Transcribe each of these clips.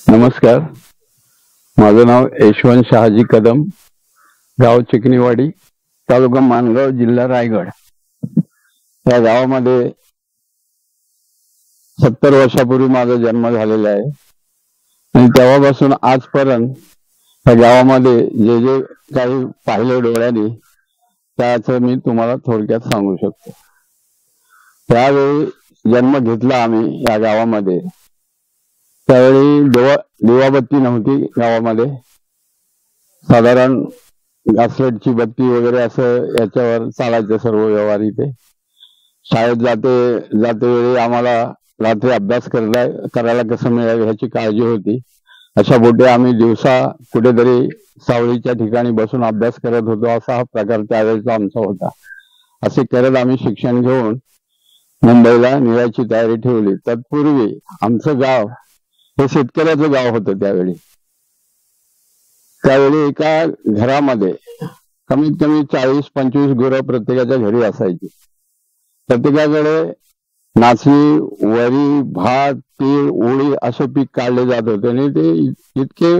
नमस्कार, माझं नाव यशवंत शहाजी कदम, गाव चिकनीवाडी, तालुका मानगाव, जिल्हा रायगड। या गावामध्ये 70 वर्षापूर्वी माझा जन्म झालेला आहे आणि तेव्हापासून आजपर्यंत या गावामध्ये जे जे काही पाहिले डोळ्यांनी त्याचं मी तुम्हाला थोडक्यात सांगू शकतो। त्यावेळी जन्म घेतला आम्ही या गावामध्ये, त्यावेळी दिवाबत्ती नव्हती गावामध्ये। साधारण घासलेटची बत्ती वगैरे असं याच्यावर चालायचं सर्व व्यवहार इथे। शाळेत जाते वेळी आम्हाला रात्री अभ्यास करायला कसं मिळेल ह्याची काळजी होती। अशा बोटे आम्ही दिवसा कुठेतरी सावलीच्या ठिकाणी बसून अभ्यास करत होतो, असा हा प्रकार त्यावेळेचा आमचा होता। असे करत आम्ही शिक्षण घेऊन मुंबईला निघायची तयारी ठेवली। तत्पूर्वी आमचं गाव हे शेतकऱ्याचं गाव होतं। त्यावेळी एका घरामध्ये कमीत कमी 40-25 गुरं प्रत्येकाच्या घरी असायची। प्रत्येकाकडे नाचणी, वरी, भात, तीळ, ओळी असे पीक काढले जात होते आणि ते इतके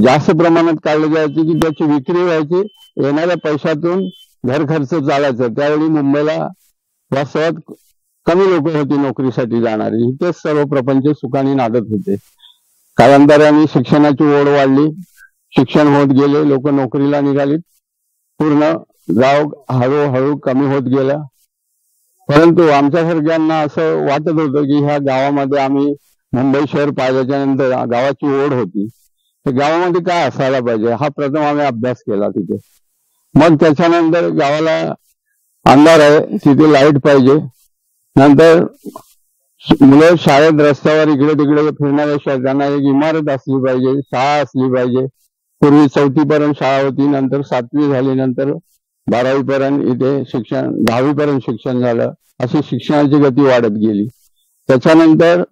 जास्त प्रमाणात काढले जायचे की त्याची विक्री व्हायची, येणाऱ्या पैशातून घर खर्च चालायचा। त्यावेळी मुंबईला वास्तवात कमी लोक होती नोकरीसाठी जाणारी, इथेच सर्व प्रपंच सुखाने नांदत होते। कालांतराने शिक्षणाची ओढ वाढली, शिक्षण होत गेले, लोक नोकरीला निघाली, पूर्ण गाव हळूहळू कमी होत गेला। परंतु आमच्यासारख्यांना असं वाटत होतं की ह्या गावामध्ये आम्ही मुंबई शहर पाहिल्याच्या नंतर गावाची ओढ होती, तर गावामध्ये काय असायला पाहिजे हा प्रथम आम्ही अभ्यास केला तिथे। मग त्याच्यानंतर गावाला अंधार आहे, तिथे लाईट पाहिजे। नंतर मुलं शाळेत रस्त्यावर इकडे तिकडे फिरण्यापेक्षा त्यांना एक इमारत असली पाहिजे, शाळा असली पाहिजे। पूर्वी 4थी पर्यंत शाळा होती, नंतर 7वी झाली, नंतर 12वी पर्यंत इथे शिक्षण, 10वी पर्यंत शिक्षण झालं। अशी शिक्षणाची गती वाढत गेली। त्याच्यानंतर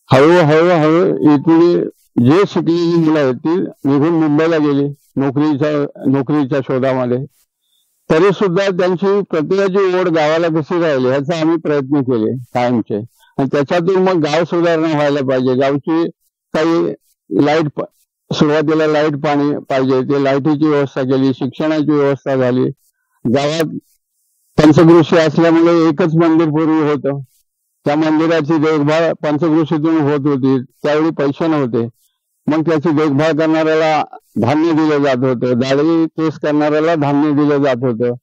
हळूहळू इथली जे शिकलेली मुलं आहेत ती निघून मुंबईला गेली नोकरीच्या शोधामध्ये। तरी सुद्धा त्यांची प्रत्येकाची ओढ गावाला कशी राहिली ह्याचा आम्ही प्रयत्न केले कायमचे, आणि त्याच्यातून मग गाव सुधारणा व्हायला पाहिजे। गावची काही लाईट, सुरुवातीला लाईट पाणी पाहिजे, ते लाईटीची व्यवस्था केली, शिक्षणाची व्यवस्था झाली। गावात पंचकृषी असल्यामुळे एकच मंदिर पूर्वी होतं, त्या मंदिराची देखभाल पंचकृषीतून होत होती। त्यावेळी पैसे नव्हते, मग त्याची देखभाल करणाऱ्याला धान्य दिलं जात होतं, दाढी केस करणाऱ्याला धान्य दिलं जात होतं।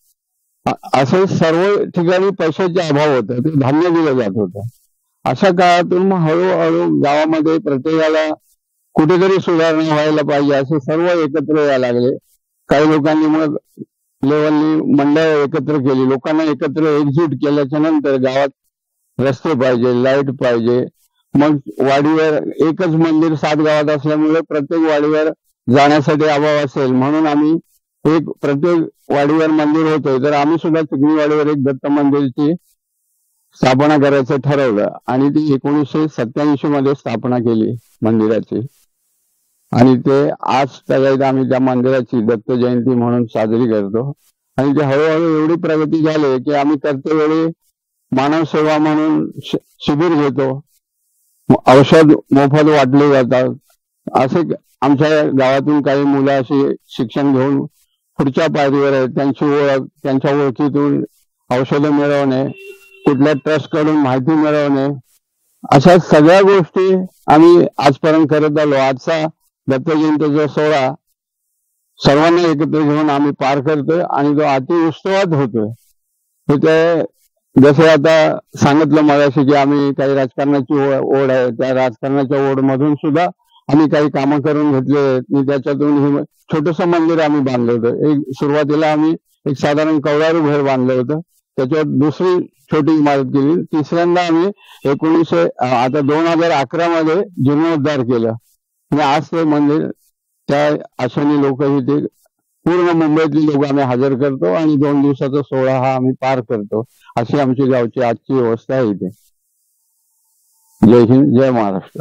असं सर्व ठिकाणी पैशाचे अभाव होते, ते धान्य दिलं जात होतं। अशा काळातून मग हळूहळू गावामध्ये प्रत्येकाला कुठेतरी सुधारणा व्हायला पाहिजे असे सर्व एकत्र यायला लागले। काही लोकांनी मग लेवलनी मंडळ एकत्र केली, लोकांना एकत्र एकजूट केल्याच्या नंतर गावात रस्ते पाहिजे, लाईट पाहिजे। मग वाडीवर एकच मंदिर 7 गावात असल्यामुळे प्रत्येक वाडीवर जाण्यासाठी अभाव असेल, म्हणून आम्ही एक प्रत्येक वाडीवर मंदिर होते, तर आम्ही सुद्धा चिकनी वाडीवर एक दत्त मंदिरची स्थापना करायचं ठरवलं आणि ती 1987 मध्ये स्थापना केली मंदिराची। आणि ते आज त्यावेळी आम्ही त्या मंदिराची दत्त जयंती म्हणून साजरी करतो। आणि ते हळूहळू एवढी प्रगती झाली की आम्ही करतेवेळी मानव सेवा म्हणून शिबिर घेतो, औषध मोफत वाटले जातात। असे आमच्या गावातून काही मुलं अशी शिक्षण घेऊन पुढच्या पायरीवर आहेत, त्यांची ओळख, त्यांच्या ओळखीतून औषधं मिळवणे, कुठल्या ट्रस्ट कडून माहिती मिळवणे, अशा सगळ्या गोष्टी आम्ही आजपर्यंत करत आलो। आजचा दत्त जयंतीचा सोहळा सर्वांना एकत्र घेऊन आम्ही पार करतोय आणि तो अति उत्सवात होतोय। ते जसे आता सांगितलं मगाशी की आम्ही काही राजकारणाची ओढ आहे, त्या राजकारणाच्या ओढ मधून सुद्धा आम्ही काही कामं करून घेतले। त्याच्यातून हे छोटस मंदिर आम्ही बांधलं होतं। सुरुवातीला आम्ही एक साधारण कौलारू घर बांधलं होतं, त्याच्यावर दुसरी छोटी इमारत केली, तिसऱ्यांदा आम्ही 2011 मध्ये जीर्णोद्धार केलं आणि आज ते मंदिर त्या आशानी लोक इथे पूर्ण मुंबईतली लोक आम्ही हजर करतो आणि 2 दिवसाचा सोहळा हा आम्ही पार करतो। अशी आमची गावची आजची व्यवस्था आहे इथे। जय हिंद, जय महाराष्ट्र।